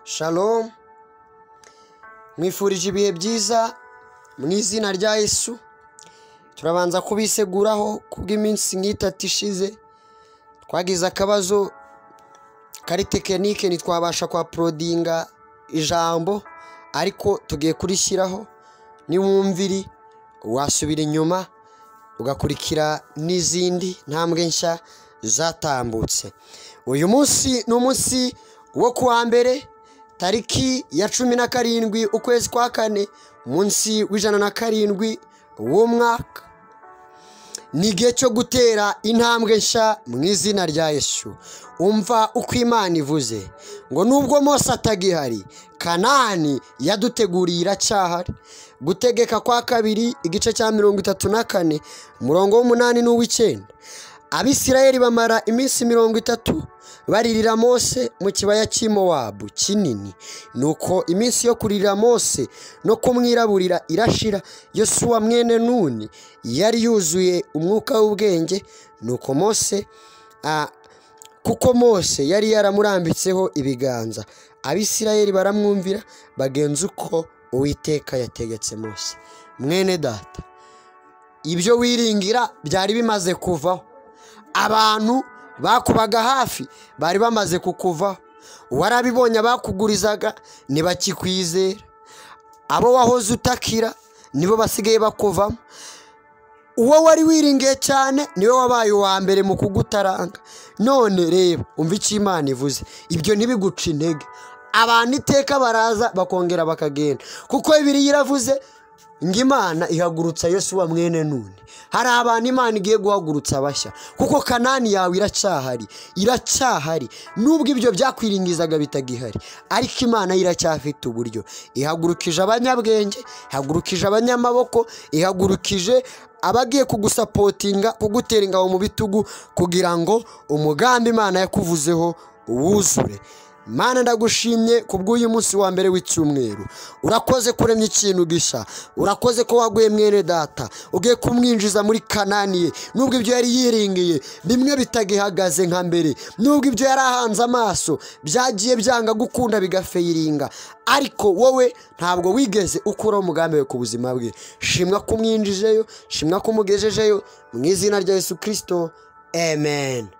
Shalom, mwifurije ibihe byiza mu izina rya Yesu. Turabanza kubiseguraho kubw'iminsi nk'itatu ishize twagize akabazo kari tekinike ntitwabasha kwa prodinga ijambo, ariko tugiye kurishyiraho. Niwumviri wasubira inyuma ugakurikira n'izindi ntambwe nshya zatambutse. Uyu munsi ni umunsi wo kuwa mbere tariki ya 17 ukwezi kwa kane, umunsi w'107 w'umwaka. Ni igihe cyo gutera intambwe nshya mu izina rya Yesu. Umva uko Imana ivuze ngo nubwo Mose atagihari, Kanani yaduteguriye iracyahari. Gutegeka kwa kabiri igice cya 34 umurongo w'8 n'uw'9. Abisirayeli bamara iminsi 30 baririra Mose mu kibaya cy'Imowabu kinini. Nuko iminsi yo kuririra Mose no kumwiraburira irashira. Yosuwa mwene Nuni yari yuzuye umwuka w'ubwenge. Nuko kuko Mose yari yaramurambitseho ibiganza, Abisirayeli baramwumvira bagenza uko Uwiteka yategetse Mose. Mwene data, ibyo wiringira byari bimaze kuvaho. Abantu bakubaga hafi bari bamaze kukuvaho. Warabibonye bakugurizaga ntibakikwizera. Abo wahoze utakira nibo basigaye bakuvamo. Uwo wari wiringiye cyane niwe wabaye uwa mbere mu kugutaranga. None reba, umva icyo Imana ivuze, ibyo ntibiguca intege. Abantu iteka baraza bakongera bakagenda, kuko Bibiliya iravuze ngo Imana ihagurutsa Yosuwa mwene Nuni. Hari abantu Imana igiye guhagurutsa bashya, kuko Kanani yawe iracyahari. Nubwo ibyo byakwiringizaga bitagihari, ariko Imana iracyafite uburyo. Ihagurukije abanyabwenge, ihagurukije abanyamaboko, ihagurukije abagiye kugusapotinga, kugutera ingabo mu bitugu, kugira ngo umugambi Imana yakuvuzeho uwuzure. Mana, ndagushimye kubw'uyu munsi wa mbere w'icyumweru. Urakoze kuremya ikintu gisha. Urakoze ko waguye mwene data ugiye kumwinjiza muri Kanani ye. Nubwo ibyo yari yiringiye bimwe bitagihagaze nka mbere, nubwo ibyo yari ahanze amaso byagiye byanga gukunda bigafeyiringa, ariko wowe ntabwo wigeze ukuraho umugambi we ku buzima bwe. Shimwa kumwinjijeyo, shimwa kumugejejeyo mu izina rya Yesu Kristo. Amen.